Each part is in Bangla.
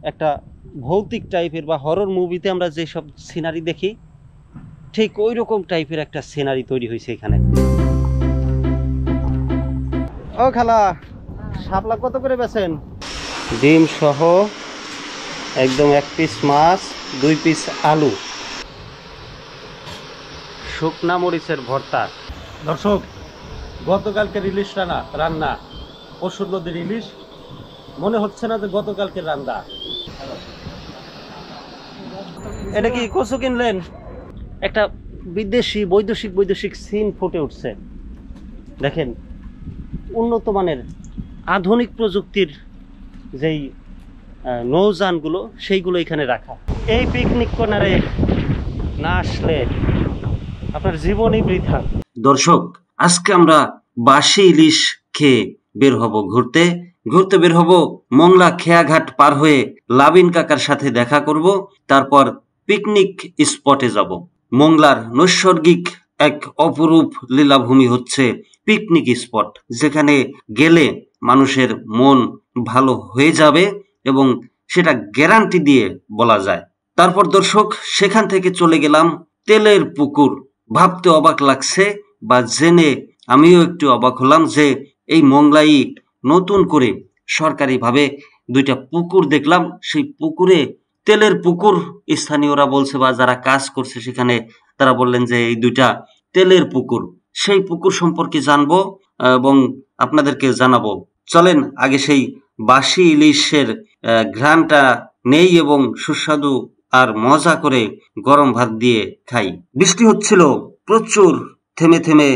একটা ভৌতিক টাইপের বা হরর মুভিতে আমরা যেসব সিনারি দেখি ঠিক ওই রকম টাইপের একটা সিনারি তৈরি হয়েছে এখানে। ও খালা, শাপলা কত করে বেচেন? ডিম সহ একদম 1 পিস মাছ, 2 পিস আলু, শুকনা মরিচের ভর্তা। দর্শক, গতকালকে ইলিশ রান্না পরশুর নদীর ইলিশ, মনে হচ্ছে না যে গতকালকে রান্না। এটা কি কচু কিনলেন? একটা বিদেশি বৈদেশিক সিন ফুটে উঠছে। দেখেন, উন্নত মানের আধুনিক প্রযুক্তির যেই নৌযানগুলো সেইগুলো এখানে রাখা। এই পিকনিক কর্নারে না আসলে আপনার জীবনই বৃথা। দর্শক, আজকে আমরা বাসি ইলিশ খেয়ে বের হব ঘুরতে বের হব মংলা খেয়াঘাট পার হয়ে লাবিন কাকার সাথে দেখা করব, তারপর পিকনিক স্পটে যাব। মংলার নৈসর্গিক এক অপরূপ লীলাভূমি হচ্ছে পিকনিক স্পট, যেখানে গেলে মানুষের মন ভালো হয়ে যাবে এবং সেটা গ্যারান্টি দিয়ে বলা যায়। তারপর দর্শক, সেখান থেকে চলে গেলাম তেলের পুকুর। ভাবতে অবাক লাগছে বা জেনে আমিও একটু অবাক হলাম যে এই মংলাই নতুন করে সরকারিভাবে 2টা পুকুর দেখলাম। সেই পুকুরে তেলের পুকুর, স্থানীয়রা বলছে বা যারা কাজ করছে সেখানে তারা বললেন যে এই 2টা তেলের পুকুর। সেই পুকুর সম্পর্কে জানবো এবং আপনাদেরকে জানাবো। চলেন আগে সেই বাসি ইলিশের ঘ্রাণটা নেই এবং সুস্বাদু আর মজা করে গরম ভাত দিয়ে খাই। বৃষ্টি হচ্ছিল প্রচুর, থেমে থেমে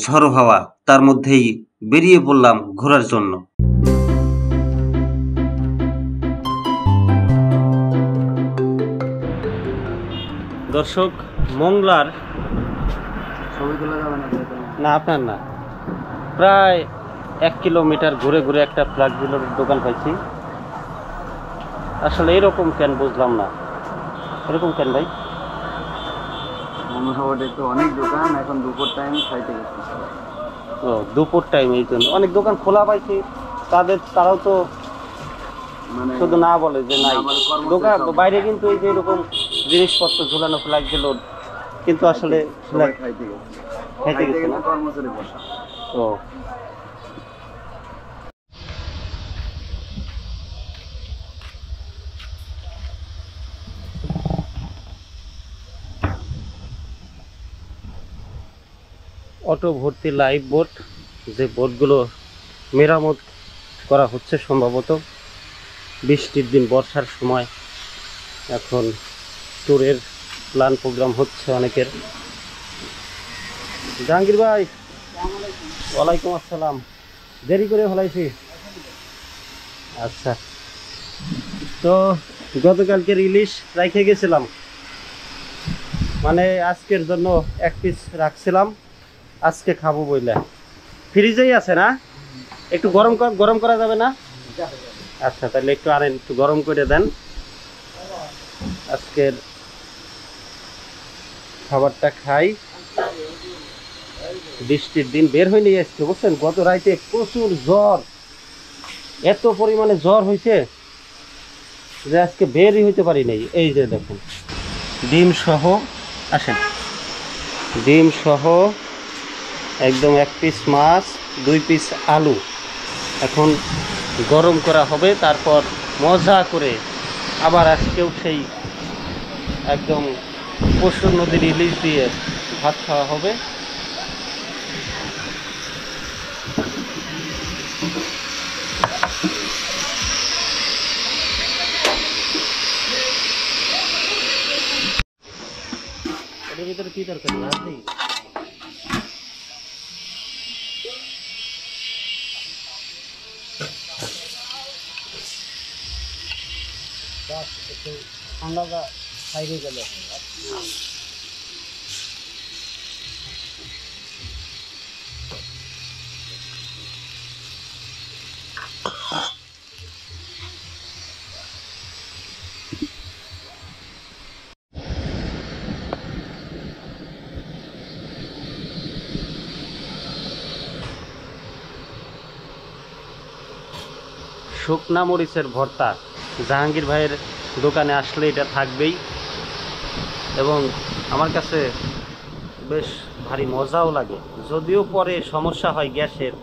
ঝড়ো হাওয়া, তার মধ্যেই বেরিয়ে পড়লাম ঘোরার জন্য। দর্শক, মংলার না আপনার না, প্রায় 1 কিলোমিটার ঘুরে ঘুরে একটা ফ্ল্যাগ বিলের দোকান পাইছি। আসলে এরকম কেন বুঝলাম না, এরকম কেন ভাই? অনেক দোকান এখন দুপুর টাইম খাইতে গেছে। ও, দুপুর টাইম, এই জন্য অনেক দোকান খোলা পাইছি। তারাও তো মানে শুধু না বলে যে নাই দোকান বাইরে, কিন্তু এই যে এরকম জিনিসপত্র ঝুলানো ফ্ল্যাগ গেল, কিন্তু আসলে খাইতে গেছে না, কর্মচারী বসা। ও, অটো ভর্তি লাইভ বোট, যে বোটগুলো মেরামত করা হচ্ছে সম্ভবত বৃষ্টির দিন, বর্ষার সময়। এখন ট্যুরের প্ল্যান প্রোগ্রাম হচ্ছে অনেকের। জাহাঙ্গীর ভাই, ওয়ালাইকুম আসসালাম। দেরি করে হলাইছি। আচ্ছা, তো গতকালকের ইলিশ রাইখে গেছিলাম, মানে আজকের জন্য 1 পিস রাখছিলাম, আজকে খাবো বইলে। ফ্রিজেই আছে না? একটু গরম করা যাবে না? আচ্ছা, তাহলে একটু আনেন, একটু গরম করে দেন। আজকের খাবারটা খাই। বৃষ্টির দিন বের হয়ে নিয়ে আসছে, বুঝছেন? গত রাইতে প্রচুর জ্বর, এত পরিমাণে জ্বর হয়েছে যে আজকে বেরই হইতে পারি নাই। এই যে দেখুন, ডিম সহ, আসেন, ডিম সহ একদম 1 পিস মাছ, 2 পিস আলু এখন গরম করা হবে, তারপর মজা করে আবার আজকেও সেই একদম পরশুর নদীর ইলিশ দিয়ে ভাত খাওয়া হবে। এটার ভিতরে কি তরকারি আছে? একটু ঠান্ডা খাইয়ে গেলে শুকনা মরিচের ভর্তা। জাহাঙ্গীর ভাইয়ের দোকানে আসলে এটা থাকবেই, এবং আমার কাছে বেশ ভারী মজাও লাগে। যদিও পরে সমস্যা হয় গ্যাসের,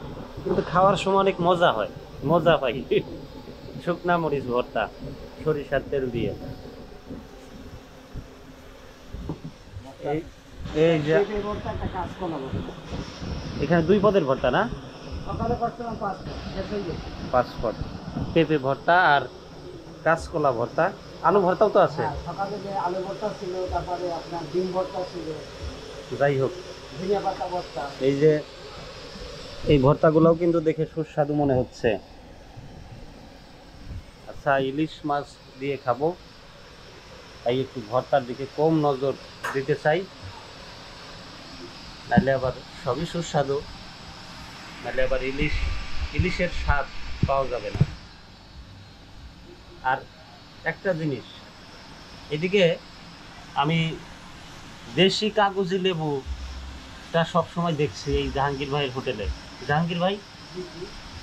কিন্তু খাওয়ার সময় অনেক মজা হয়, মজা পাই। শুকনা মরিচ ভর্তা সরিষার তেল দিয়ে। এই যে এখানে 2 পদের ভর্তা না, 5 পদ পেঁপে ভর্তা আর কাঁচকলা ভর্তা, আলু ভর্তাও তো আছে। সকালে যে আলু ভর্তা ছিল, তারপরে আপনার ডিম ভর্তা ছিল, যাই হোক, ধনিয়া পাতা ভর্তা। এই যে এই ভর্তাগুলোও কিন্তু দেখে সুস্বাদু মনে হচ্ছে। আচ্ছা, ইলিশ মাছ দিয়ে খাবো, তাই একটু ভর্তার দিকে কম নজর দিতে চাই, নাহলে আবার সবই সুস্বাদু, নাহলে আবার ইলিশের স্বাদ পাওয়া যাবে না। আর একটা জিনিস, এদিকে আমি দেশি কাগজি লেবুটা সবসময় দেখছি এই জাহাঙ্গীর ভাইয়ের হোটেলে। জাহাঙ্গীর ভাই,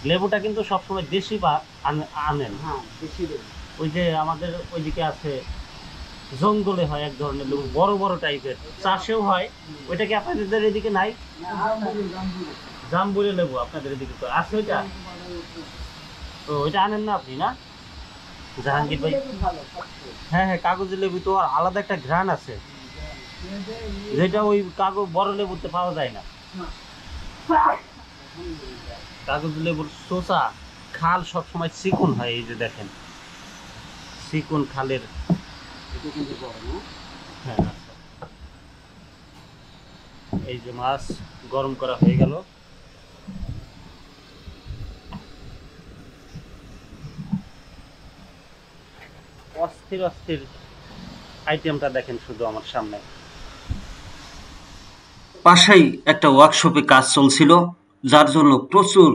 লেবুটা কিন্তু সবসময় দেশি আনেন। হ্যাঁ, বেশি দেবে। ওই যে আমাদের ওইদিকে আছে, জঙ্গলে হয় এক ধরনের লেবু, বড় বড় টাইপের, চাষেও হয়। ওইটা কি আপনাদের এদিকে নাই? জাম্বুরে লেবু আপনাদের এদিকে তো আছে ওইটা? তো ওইটা আনেন না আপনি, না জাহাঙ্গীর ভাই? হ্যাঁ হ্যাঁ, কাগজি লেবু তো আর আলাদা একটা ঘ্রাণ আছে, যেটা ওই বড় লেবুতে পাওয়া যায় না। কাগজি লেবুর শসা খাল সবসময় চিকন হয়, এই যে দেখেন চিকন খালের। হ্যাঁ, এই যে মাছ গরম করা হয়ে গেল। অস্থির অস্থির আইটেমটা দেখেন শুধু আমার সামনে। পাশেই একটা ওয়ার্কশপে কাজ চলছিল, যার জন্য প্রচুর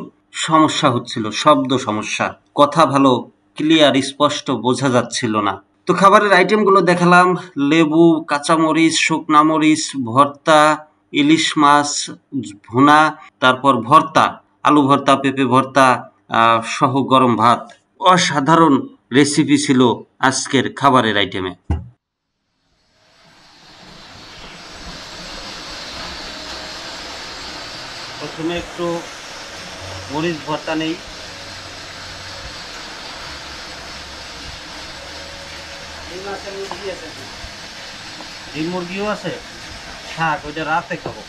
সমস্যা হচ্ছিল, শব্দ সমস্যা, কথা ভালো ক্লিয়ার স্পষ্ট বোঝা যাচ্ছিল না। তো খাবারের আইটেমগুলো দেখালাম, লেবু, কাঁচামরিচ, শুকনা মরিচ ভর্তা, ইলিশ মাছ ভুনা, তারপর ভর্তা, আলু ভর্তা, পেঁপে ভর্তা সহ গরম ভাত। অসাধারণ রেসিপি ছিল আজকের খাবারের আইটেমে। প্রথমে একটু মরিচ ভর্তা নেই। ডিম মুরগিও আছে, থাক ওইটা রাতে খাবো।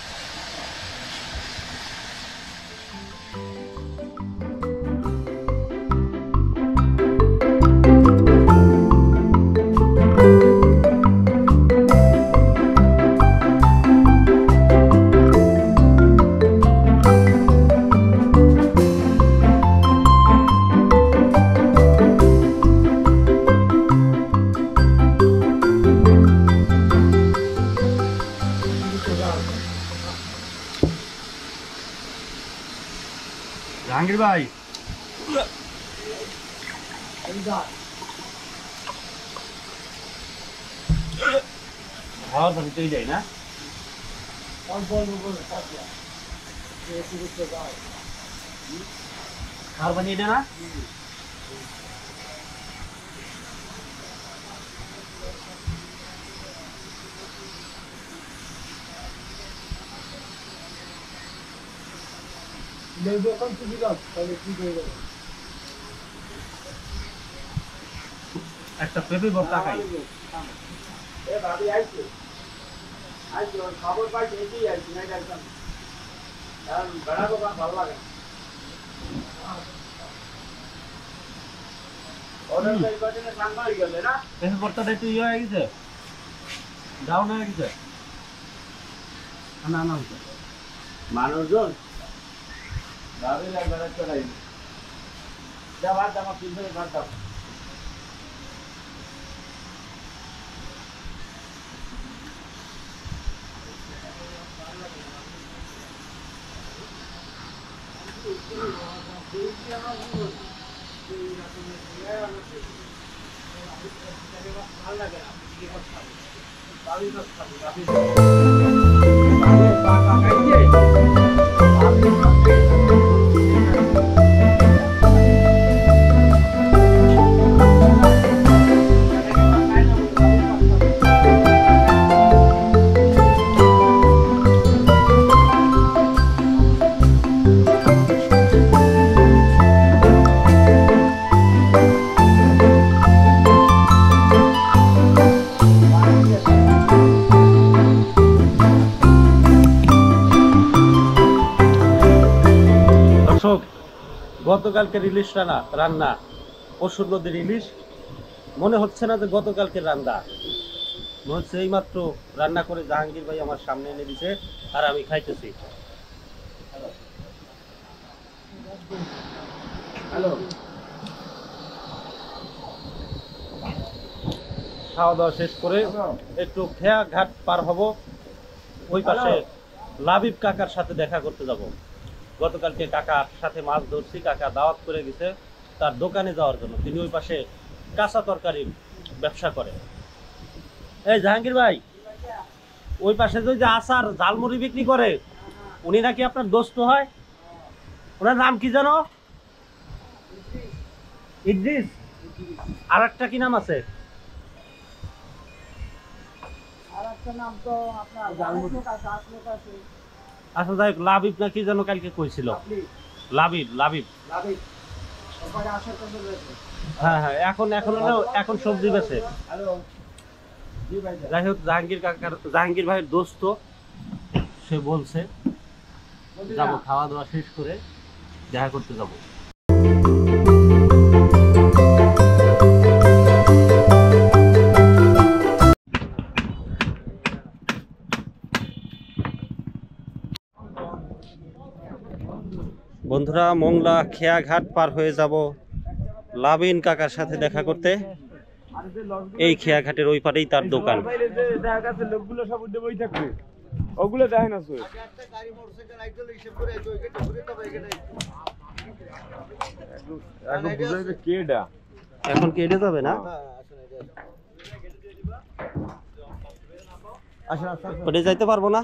জাহাঙ্গীর ভাই, খাওয়ার পানি তো যাই না, খাওয়ার পানি এটা না। একটা পেঁপে ভর্তা খাই। খবর পাইছি, এগিয়ে আইছি না, একদম বেড়া দোকান ভালো লাগে। পেঁপে ভর্তাটা একটু ইয়ে হয়ে গেছে, ডাউন হয়ে গেছে। না না, মানুষজন ভাবি লাগবে না, চলাই যা ভাত আমার 300 ভাত দাও। ভালো লাগে না। গতকালকে ইলিশ রান্না পরশুর নদীর ইলিশ মনে হচ্ছে না যে গতকালকে রান্না, মনে হচ্ছে এইমাত্র রান্না করে জাহাঙ্গীর ভাই আমার সামনে এনে দিছে আর আমি খাইতেছি। হ্যালো, খাওয়া দাওয়া শেষ করে একটু খেয়া ঘাট পার হব, ওই পাশে লাবিব কাকার সাথে দেখা করতে যাব। গতকালকে কাকার সাথে মাছ ধরছি, কাকা দাওয়াত করে গেছে তার দোকানে যাওয়ার জন্য। তিনি ওই পাশে কাঁচা তরকারির ব্যবসা করে। এই জাহাঙ্গীর ভাই, ওই পাশে যে আচার ঝালমুড়ি বিক্রি করে উনি নাকি আপনার দোস্ত হয়, ওনার নাম কি জানো? ইদ্রিস। আর একটা কি নাম আছে? আচ্ছা যাই হোক, লাবিব না কি যেন কালকে কইছিল। লাবিব লাবিব হ্যাঁ হ্যাঁ, এখন সবজি বেচে। যাই হোক, জাহাঙ্গীর ভাইয়ের দোস্ত, সে বলছে যাবো, খাওয়া দাওয়া শেষ করে দেখা করতে যাবো। বন্ধুরা, মংলা খেয়াঘাট পার হয়ে যাব লাবিন কাকার সাথে দেখা করতে। এই খেয়াঘাটের ওই পারেই তার দোকান। লোকগুলো সব উঠে বই থাকবে, ওগুলো দেখে না। এখন কেটে যাবে না, ওটা যাইতে পারবো না।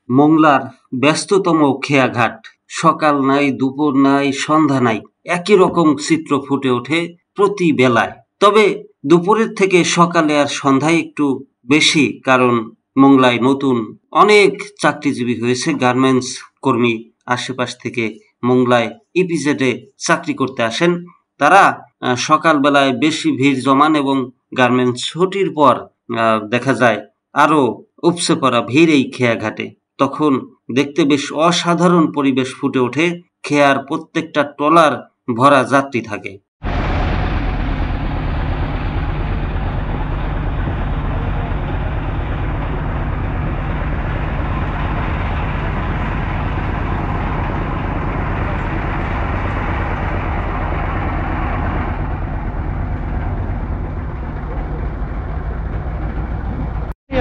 মংলার ব্যস্ততম খেয়াঘাট, সকাল নাই, দুপুর নাই, সন্ধ্যা নাই, একই রকম চিত্র ফুটে ওঠে প্রতি বেলায়। তবে দুপুরের থেকে সকালে আর সন্ধ্যায় একটু বেশি, কারণ মংলায় নতুন অনেক চাকরিজীবী হয়েছে, গার্মেন্টস কর্মী আশেপাশ থেকে মংলায় ইপিজেডে চাকরি করতে আসেন। তারা সকালবেলায় বেশি ভিড় জমান এবং গার্মেন্টস ছুটির পর দেখা যায় আরো উপচে পড়া ভিড় এই খেয়াঘাটে। তখন দেখতে বেশ অসাধারণ পরিবেশ ফুটে ওঠে। খেয়ার প্রত্যেকটা ট্রলার ভরা যাত্রী থাকে।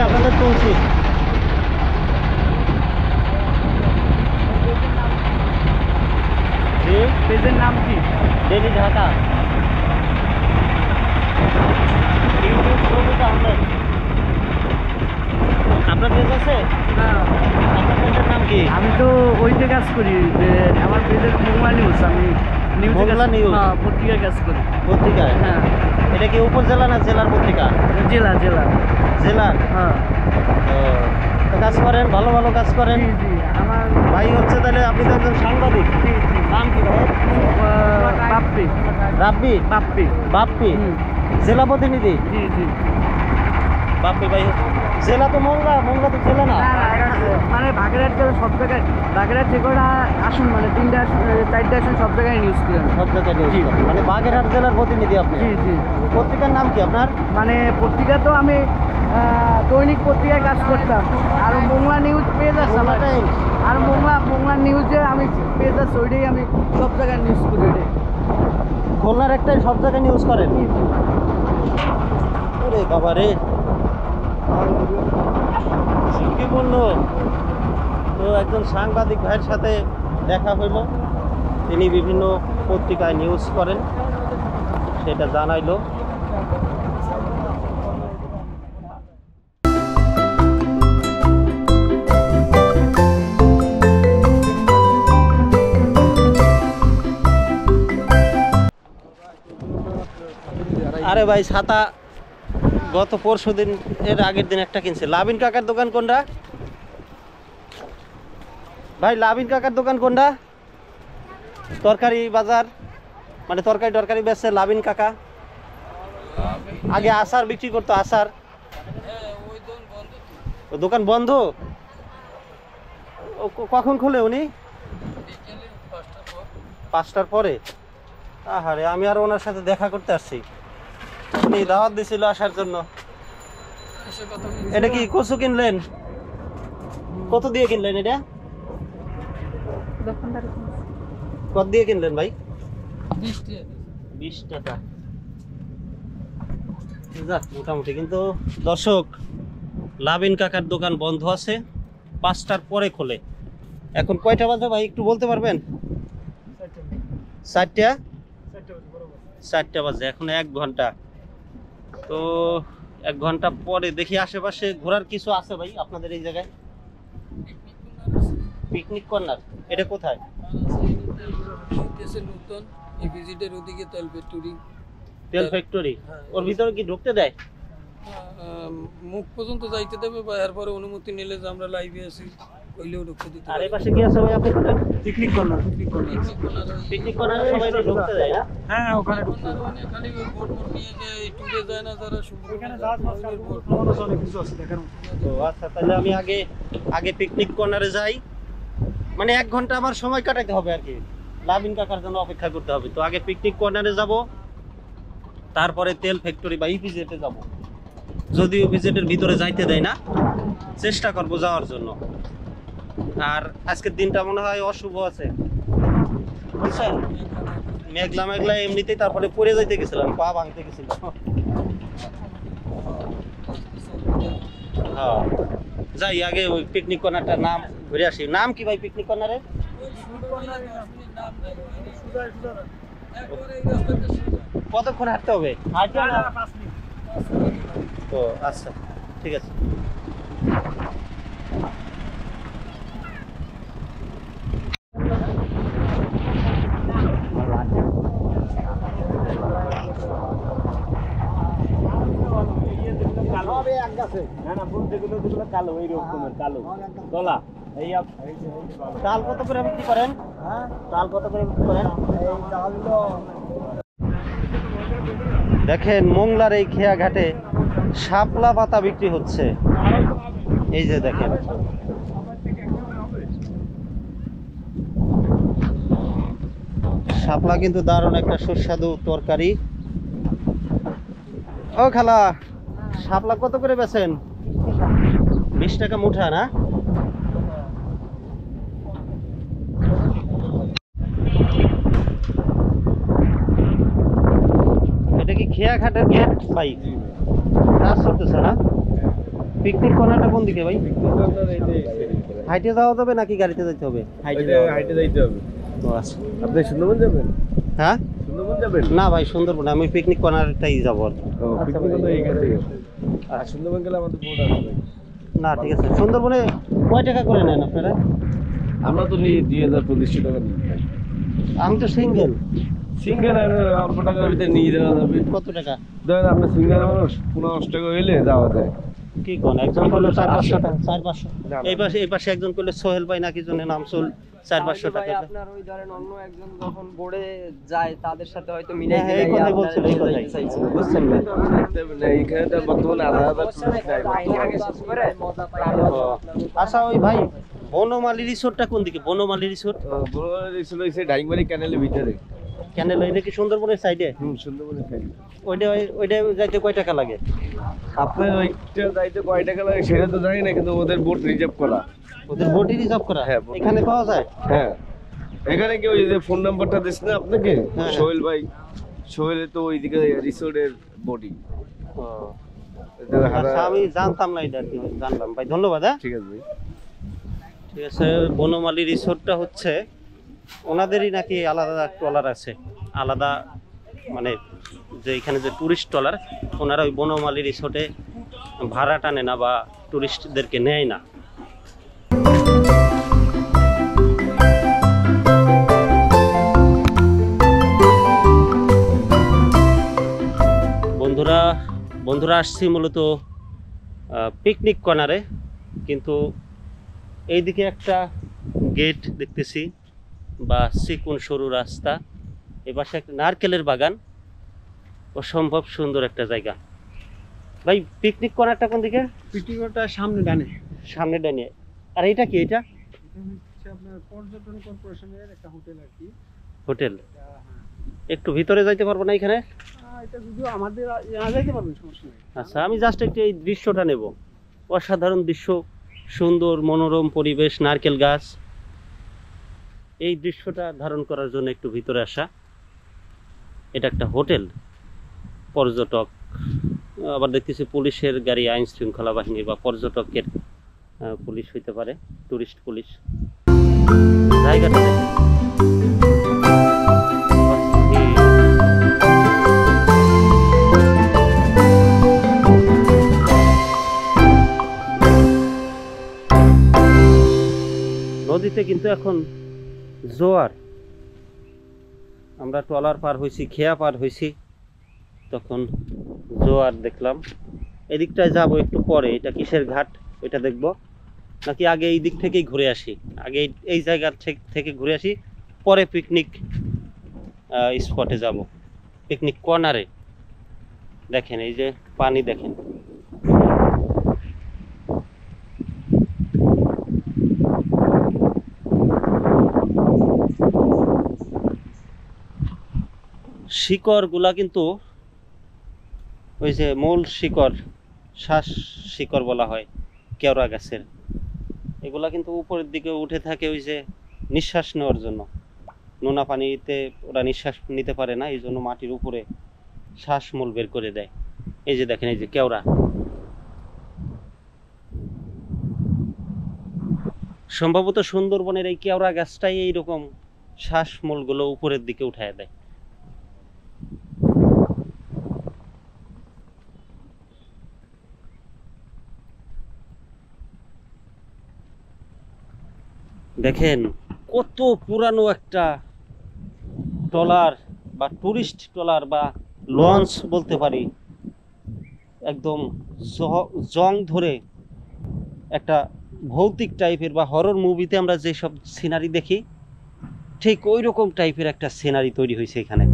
আপনাদের চলছি পেজের নাম কি? ডেলি ঢাকা। আপনার পেজ আছে? আপনার পেজের নাম কি? আমি তো ওইতে কাজ করি, যে আমার পেজের মোংলা নিউজ। আমি মোংলা নিউজ পত্রিকায় কাজ করি। পত্রিকায়? হ্যাঁ। এটা কি উপজেলা না জেলার পত্রিকা? জেলা। জেলার? হ্যাঁ। তো কাজ করেন, ভালো ভালো কাজ করেন। জি, আমার ভাই হচ্ছে তাহলে আপনি তো একজন সাংবাদিক। নাম কি ভাই? বাপ্পি। রাব্বি? বাপ্পি জেলা প্রতিনিধি? জি। বাপ্পি ভাই, জেলা তো মংলা তো জেলা না। মানে বাগেরহাট সব জায়গায়, বাগেরহাট যে কটা আসুন, মানে 3টা 4টা আসুন, সব জায়গায় নিউজ করেন। সব জায়গায় নিউজ করেন, মানে বাগেরহাট জেলার প্রতিনিধি আপনি? জি। পত্রিকার নাম কি আপনার? মানে পত্রিকা তো আমি দৈনিক পত্রিকায় কাজ করতাম, আর মোংলা নিউজ পেজ আছে আমার। আর মোংলা নিউজে আমি পেজ আছে, ওইটাই আমি সব জায়গায় নিউজ করি। খুলনার একটাই সব জায়গায় নিউজ করেন? ওরে বাবা রে, কি বললো। তো একজন সাংবাদিক ভাইয়ের সাথে দেখা হইল, তিনি বিভিন্ন পত্রিকায় নিউজ করেন, সেটা জানাইলো। আরে ভাই, ছাতা গত পরশুদিন এর আগের দিন একটা কিনছে। লাবিন কাকার দোকান কোনটা ভাই? লাবিন কাকার দোকান কোনটা? তরকারি বাজার, মানে তরকারি বেচছে লাবিন কাকা। আগে আচার বিক্রি করতো, আচার ও দোকান বন্ধ? ও কখন খোলে উনি? 5টার পরে? আহারে, আমি আর ওনার সাথে দেখা করতে আসছি। উনি দাওয়াত দিছিল আসার জন্য। এটা কি কচু কিনলেন? কত দিয়ে কিনলেন এটা? কত দিয়ে কিনলেন ভাই? 20 টাকা। যাক, মোটামুটি। কিন্তু দর্শক, লাবিন কাকার দোকান বন্ধ আছে, 5টার পরে খোলে। এখন কয়টা বাজে ভাই একটু বলতে পারবেন? 4টা বাজে। এখন 1 ঘন্টা। তো 1 ঘন্টা পরে দেখি আশেপাশে ঘোরার কিছু আছে ভাই আপনাদের এই জায়গায়? পিকনিক কর্নার, এটা কোথায়? নতুন এই ভিজিটের ওদিকে তেল ফ্যাক্টরি। তেল ফ্যাক্টরি? ওর ভিতরে কি ঢুকতে দেয়? মুখ পর্যন্ত যাইতে দেবে, বা এরপরে অনুমতি নিলে যে আমরা লাইভে আছি কইলেও ঢুকতে দিতে আর এই পাশে কি আছে ভাই আপনি? Picnic corner. পিকনিক কর্নারে সবাই ঢুকতে দেয় না? হ্যাঁ, ওখানে ঢুকতে দেয়। মানে খালি ওই বোট নিয়ে যে টুরে যায় না যারা, এখানে জাহাজ মাছ খাওয়ার অনেক কিছু আছে দেখার মতো। তো আচ্ছা, তাহলে আমি আগে পিকনিক কর্নারে যাই। মানে 1 ঘন্টা আমার সময় কাটাইতে হবে আর কি, লাবিন কাকার জন্য অপেক্ষা করতে হবে। তো আগে পিকনিক কর্নারে যাব, তারপরে তেল ফ্যাক্টরি বা ইপিজেডে যাব। যদি ইপিজেডের ভিতরে যাইতে দেয় না, চেষ্টা করব যাওয়ার জন্য। আর আজকের দিনটা মনে হয় অশুভ আছে, বুঝছেন? মেঘলা মেঘলা এমনিতেই, তারপরে পড়ে যাইতে গেছিলাম, পা ভাঙতে গেছিল। হ্যাঁ, যাই আগে ওই পিকনিক কর্নারটার নাম ঘুরে আসি। নাম কি ভাই পিকনিক কর্নারের? কতক্ষণ হাঁটতে হবে? তো আচ্ছা, ঠিক আছে। চাল কত করে বিক্রি করেন? চাল কত করে বিক্রি করেন? দেখেন, মোংলার এই খেয়া ঘাটে শাপলা পাতা বিক্রি হচ্ছে। এই যে দেখেন, শাপলা কিন্তু দারুণ একটা সুস্বাদু তরকারি। ও খালা, শাপলা কত করে বেচেন? 20 টাকা মুঠা না? এটা কি খেয়া ঘাটের গেট ভাই? কাজ চলতেছে না? পিকনিক কর্নারটা কোন দিকে ভাই? হাইটে যাওয়া যাবে নাকি গাড়িতে যেতে হবে? হাইটে যাইতে হবে। ও আচ্ছা। আপনি সুন্দরবন যাবেন? হ্যাঁ, সুন্দরবন যাবেন? না ভাই, সুন্দরবন আমি পিকনিক কর্নারটাই যাবো আর কি। পিকনিক তো এইখান থেকে। আর সুন্দরবন গেলে আমাদের বোর্ড আছে ভাই। না, ঠিক আছে। সুন্দরবনে কয় টাকা করে নেন আপনারা? আমরা তো নিই 2500 টাকা নিই। আমি তো সিঙ্গেল। সিঙ্গেল অল্প টাকার ভিতরে নিয়ে যাওয়া যাবে। কত টাকা? ধরেন আপনি সিঙ্গেল মানুষ 15 টাকা হইলে যাওয়া যায়। কি কোন একজন করলো 400-500 টাকা? না, 400-500। না। এই পাশে একজন করলে সোহেল ভাই নাকি জন্য নাম চল 400-500 টাকা। আপনার ওই ধরেন অন্য একজন যখন বোর্ডে যায় তাদের সাথে হয়তো মিলে হ্যাঁ, এই কথাই বলছিল, এই কথাই। বুঝছেন ভাই? এইখানে তো বর্তমানে 1000 টুরিস্ট নাই। ও, আচ্ছা ওই ভাই, বনমালী রিসোর্টটা কোন দিকে? বনমালী রিসোর্ট বড় ছিল হইছে ডাইংবাড়ি ক্যানেলের ভিতরে। ক্যানেল, এটা কি সুন্দরবনের সাইডে? সুন্দরবনের সাইডে। ওইটা যাইতে কয় টাকা লাগে? আপনার ওইটা যাইতে কয় টাকা লাগে সেটা তো জানি না, কিন্তু ওদের বোট রিজার্ভ করা। ওদের বোটই রিজার্ভ করা? হ্যাঁ, boat এখানে পাওয়া যায়? হ্যাঁ, এখানে কি ওই যে ফোন নাম্বারটা দিস না আপনাকে, হ্যাঁ। সোহেল ভাই, সোহেল তো ওইদিকে রিসোর্টের বডি। ও, আচ্ছা, আমি জানতাম না এটা আর কি, জানলাম ভাই, ধন্যবাদ। হ্যাঁ, ঠিক আছে ভাই। ঠিক আছে। বনমালী রিসোর্টটা হচ্ছে ওনাদেরই নাকি আলাদা ট্রলার আছে, আলাদা, মানে যে এখানে যে টুরিস্ট ট্রলার, ওনারা ওই বনমালী রিসোর্টে ভাড়া টানে না বা টুরিস্টদেরকে নেয় না। বন্ধুরা আসছি মূলত পিকনিক কর্নারে, কিন্তু এইদিকে একটা গেট দেখতেছি বা চিকুন সরু রাস্তা, এপাশে একটা নারকেলের বাগান, অসম্ভব সুন্দর একটা জায়গা। ভাই পিকনিক কর্নারটা কোন দিকে? পিটিকোটা সামনে ডানে। সামনে ডানে। আর এটা কি? এটা হচ্ছে আপনার পর্যটন কর্পোরেশনের একটা হোটেল আর কি। হোটেল। একটু ভিতরে যাইতে পারবো না এখানে? এটা যদিও আমাদের যাইতে পারবেন, সমস্যা নেই। আচ্ছা, আমি জাস্ট একটু এই দৃশ্যটা নেব। অসাধারণ দৃশ্য, সুন্দর মনোরম পরিবেশ, নারকেল গাছ। এই দৃশ্যটা ধারণ করার জন্য একটু ভিতরে আসা। এটা একটা হোটেল, পর্যটক, আবার দেখতেছি পুলিশের গাড়ি, আইন শৃঙ্খলা বাহিনীর বা পর্যটকের পুলিশ হইতে পারে, টুরিস্ট পুলিশ। জায়গাটা দেখেন। নদীতে কিন্তু এখন জোয়ার। আমরা ট্রলার পার হয়েছি, খেয়া পার হয়েছি, তখন জোয়ার দেখলাম। এদিকটায় যাব একটু পরে। এটা কিসের ঘাট এটা দেখব, নাকি আগে এই দিক থেকেই ঘুরে আসি? আগে এই জায়গা থেকে ঘুরে আসি, পরে পিকনিক স্পটে যাব, পিকনিক কর্নারে। দেখেন এই যে পানি দেখেন। শিকড়গুলা কিন্তু ওই যে মূল শিকড়, শ্বাস শিকড় বলা হয় কেওড়া গাছের, এগুলা কিন্তু উপরের দিকে উঠে থাকে ওই যে নিঃশ্বাস নেওয়ার জন্য। নোনা পানিতে ওরা নিঃশ্বাস নিতে পারে না, এই জন্য মাটির উপরে শ্বাসমূল বের করে দেয়। এই যে দেখেন, এই যে কেওড়া। সম্ভবত সুন্দরবনের এই কেওড়া গাছটাই এইরকম শ্বাসমূলগুলো উপরের দিকে উঠায় দেয়। দেখেন কত পুরানো একটা ট্রলার বা টুরিস্ট ট্রলার বা লঞ্চ বলতে পারি। একদম জং ধরে একটা ভৌতিক টাইপের বা হরর মুভিতে আমরা যেসব সিনারি দেখি, ঠিক ওই রকম টাইপের একটা সিনারি তৈরি হয়েছে এখানে।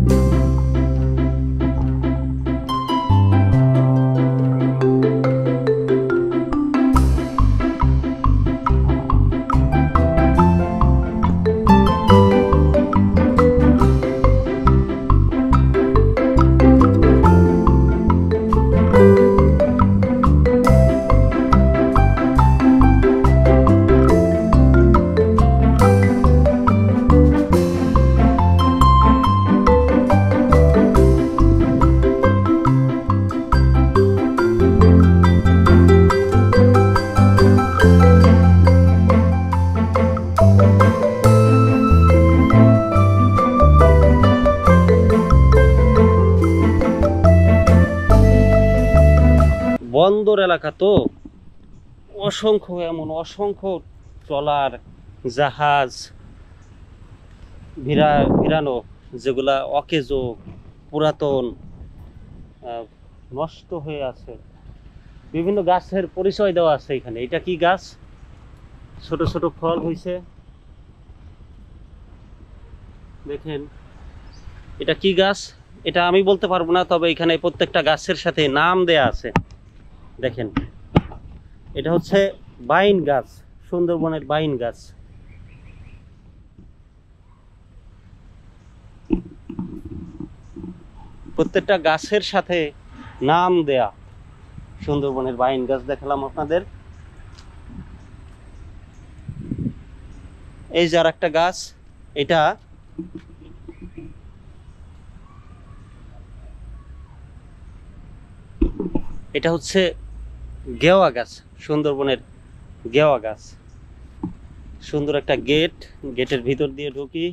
বন্দর এলাকা তো, অসংখ্য ট্রলার, জাহাজ, ভিড়ানো, যেগুলা অকেজো, পুরাতন, নষ্ট হয়ে আছে। বিভিন্ন গাছের পরিচয় দেওয়া আছে এখানে। এটা কি গাছ? ছোট ছোট ফল হয়েছে, দেখেন। এটা কি গাছ এটা আমি বলতে পারবো না, তবে এখানে প্রত্যেকটা গাছের সাথে নাম দেয়া আছে। দেখেন, এটা হচ্ছে বাইন গাছ, সুন্দরবনের বাইন গাছ। প্রত্যেকটা গাছের সাথে নাম দেয়া, সুন্দরবনের বাইন গাছ দেখালাম আপনাদের। এই যে আর একটা গাছ, এটা হচ্ছে গেওয়া গাছ, সুন্দরবনের গেওয়া গাছ। সুন্দর একটা গেট, গেটের ভিতর দিয়ে ঢুকি।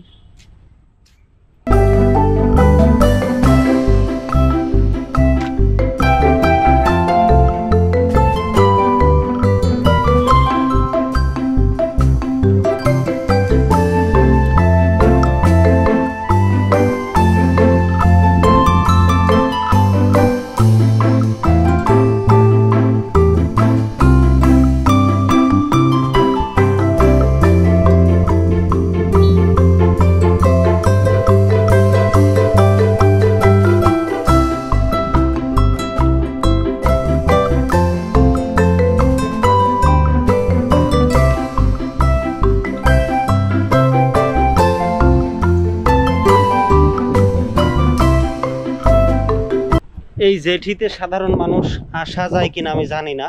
জেঠিতে সাধারণ মানুষ আসা যায় কিনা আমি জানি না।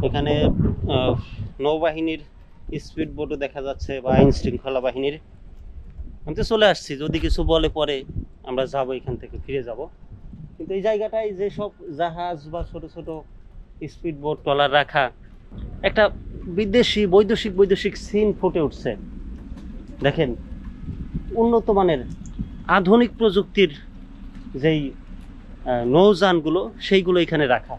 এখানে নৌবাহিনীর স্পিড বোটও দেখা যাচ্ছে বা আইন শৃঙ্খলা বাহিনীর। আমি তো চলে আসছি, যদি কিছু বলে পরে আমরা যাব, এখান থেকে ফিরে যাব। কিন্তু এই জায়গাটায় যেসব জাহাজ বা ছোট ছোট স্পিড বোট ট্রলার রাখা, একটা বিদেশি বৈদেশিক সিন ফুটে উঠছে। দেখেন উন্নত মানের আধুনিক প্রযুক্তির যেই নৌযানগুলো সেইগুলো এখানে রাখা।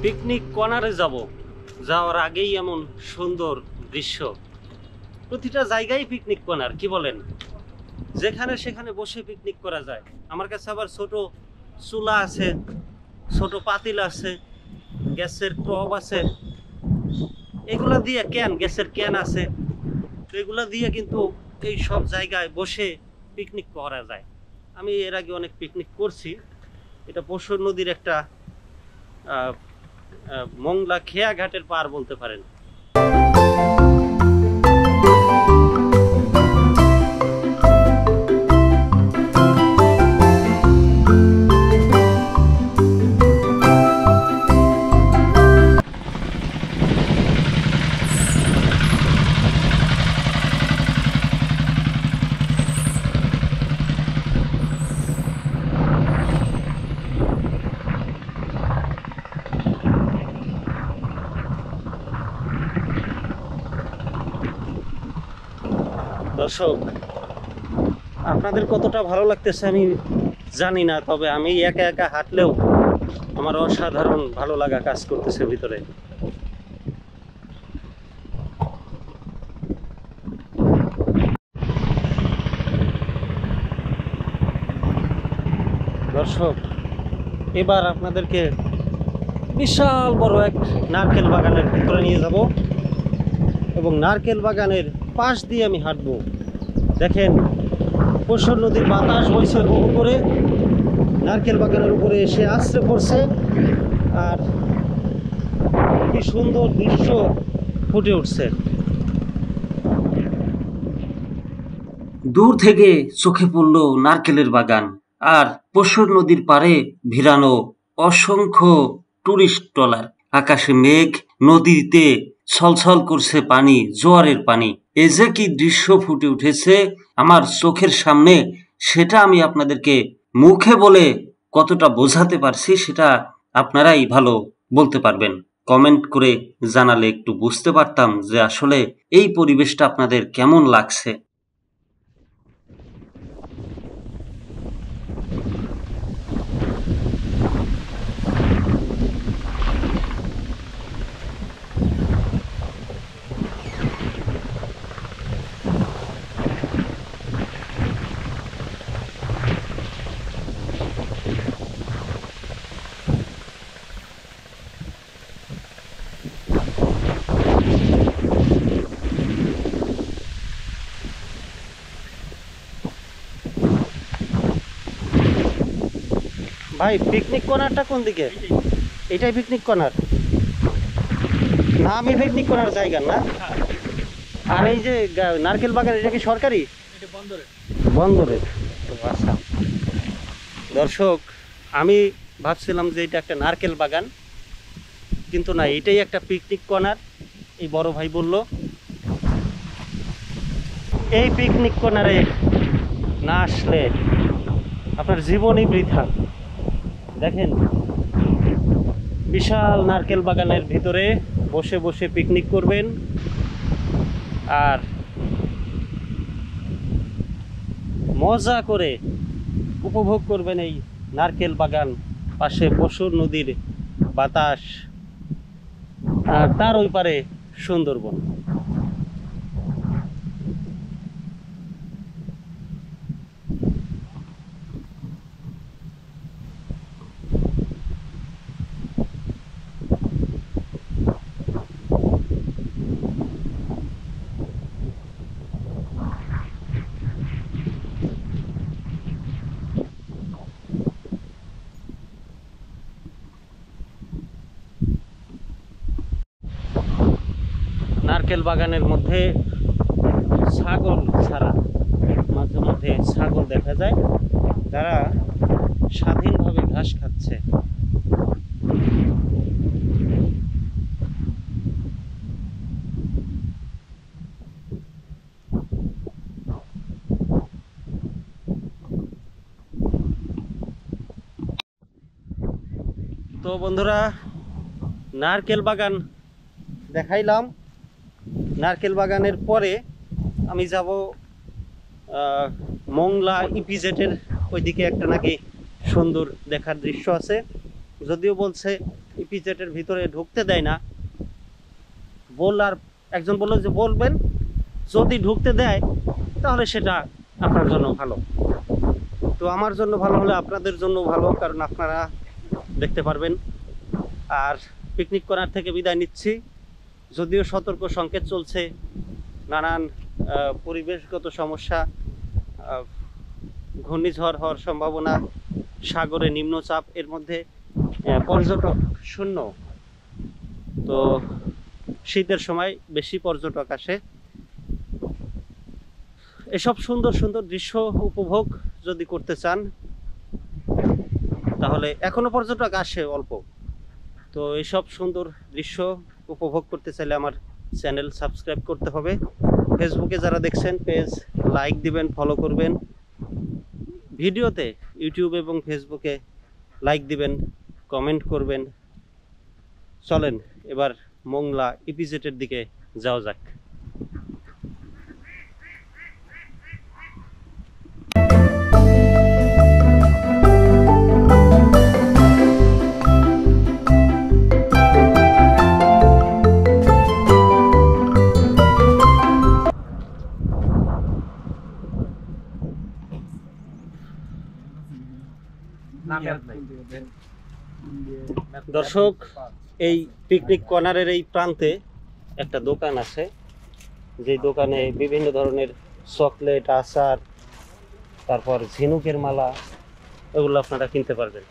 পিকনিক কর্নারে যাব, যাওয়ার আগেই এমন সুন্দর দৃশ্য। প্রতিটা জায়গায় পিকনিক কর্নার, কি বলেন? যেখানে সেখানে বসে পিকনিক করা যায়। আমার কাছে আবার ছোট চুলা আছে, ছোট পাতিল আছে, গ্যাসের টব আছে, এগুলা দিয়ে গ্যাসের ক্যান আছে, তো এগুলা দিয়ে কিন্তু এই সব জায়গায় বসে পিকনিক করা যায়। আমি এর আগে অনেক পিকনিক করছি। এটা পশুর নদীর একটা মংলা খেয়া ঘাটের পার বলতে পারেন। দর্শক, আপনাদের কতটা ভালো লাগতেছে আমি জানি না, তবে আমি একা একা হাঁটলেও আমার অসাধারণ ভালো লাগা কাজ করতেছে ভিতরে। দর্শক, এবার আপনাদেরকে বিশাল বড় এক নারকেল বাগানের ভিতরে নিয়ে যাব এবং নারকেল বাগানের পাশ দিয়ে আমি হাঁটবো। দেখেন পশুর নদীর বাতাস বইছে উপরে, নারকেল বাগানের উপরে এসে আশ্রে পড়ছে, আর কি সুন্দর দৃশ্য ফুটে উঠছে। দূর থেকে চোখে পড়ল নারকেলের বাগান আর পশুর নদীর পাড়ে ভিড়ানো অসংখ্য টুরিস্ট ট্রলার। আকাশে মেঘ, নদীতে ছলছল করছে পানি, জোয়ারের পানি। এ যে কি দৃশ্য ফুটে উঠেছে আমার চোখের সামনে, সেটা আমি আপনাদেরকে মুখে বলে কতটা বোঝাতে পারছি সেটা আপনারাই ভালো বলতে পারবেন। কমেন্ট করে জানালে একটু বুঝতে পারতাম যে আসলে এই পরিবেশটা আপনাদের কেমন লাগছে। ভাই, পিকনিক কর্নারটা কোন দিকে? এটাই পিকনিক কর্নার না? আমি পিকনিক করার জায়গা না। আর এই যে নারকেল বাগান, এটা কি সরকারি? বন্দরের। আচ্ছা দর্শক, আমি ভাবছিলাম যে এটা একটা নারকেল বাগান, কিন্তু না, এটাই একটা পিকনিক কর্নার। এই বড় ভাই বলল এই পিকনিক কর্নারে না আসলে আপনার জীবনই বৃথা। দেখেন বিশাল নারকেল বাগানের ভিতরে বসে বসে পিকনিক করবেন আর মজা করে উপভোগ করবেন এই নারকেল বাগান, পাশে পশুর নদীর বাতাস, আর তার ওই পারে সুন্দরবন। নারকেল বাগানের মধ্যে ছাগল ছাড়া মাঝে মধ্যে ছাগল দেখা যায়, তারা স্বাধীনভাবে ঘাস খাচ্ছে। তো বন্ধুরা, নারকেল বাগান দেখাইলাম। নারকেল বাগানের পরে আমি যাব মংলা ইপিজেটের ওইদিকে, একটা নাকি সুন্দর দেখার দৃশ্য আছে। যদিও বলছে ইপিজেটের ভিতরে ঢুকতে দেয় না, একজন বললো যে বলবেন যদি ঢুকতে দেয় তাহলে সেটা আপনার জন্য ভালো। তো আমার জন্য ভালো হলে আপনাদের জন্য ভালো, কারণ আপনারা দেখতে পারবেন। আর পিকনিক কর্নার থেকে বিদায় নিচ্ছি। যদিও সতর্ক সংকেত চলছে, নানান পরিবেশগত সমস্যা, ঘূর্ণিঝড় হওয়ার সম্ভাবনা, সাগরে নিম্নচাপ, এর মধ্যে পর্যটক শূন্য। তো শীতের সময় বেশি পর্যটক আসে। এসব সুন্দর সুন্দর দৃশ্য উপভোগ যদি করতে চান তাহলে, এখনো পর্যটক আসে অল্প, তো এইসব সুন্দর দৃশ্য উপভোগ করতে চাইলে আমার চ্যানেল সাবস্ক্রাইব করতে হবে। ফেসবুকে যারা দেখছেন পেজ লাইক দিবেন, ফলো করবেন। ভিডিওতে ইউটিউব এবং ফেসবুকে লাইক দিবেন, কমেন্ট করবেন। চলেন এবার মংলা ইপিজেটের দিকে যাওয়া যাক। দর্শক, এই পিকনিক কর্নারের এই প্রান্তে একটা দোকান আছে, যে দোকানে বিভিন্ন ধরনের চকলেট, আচার, তারপর ঝিনুকের মালা, এগুলো আপনারা কিনতে পারবেন।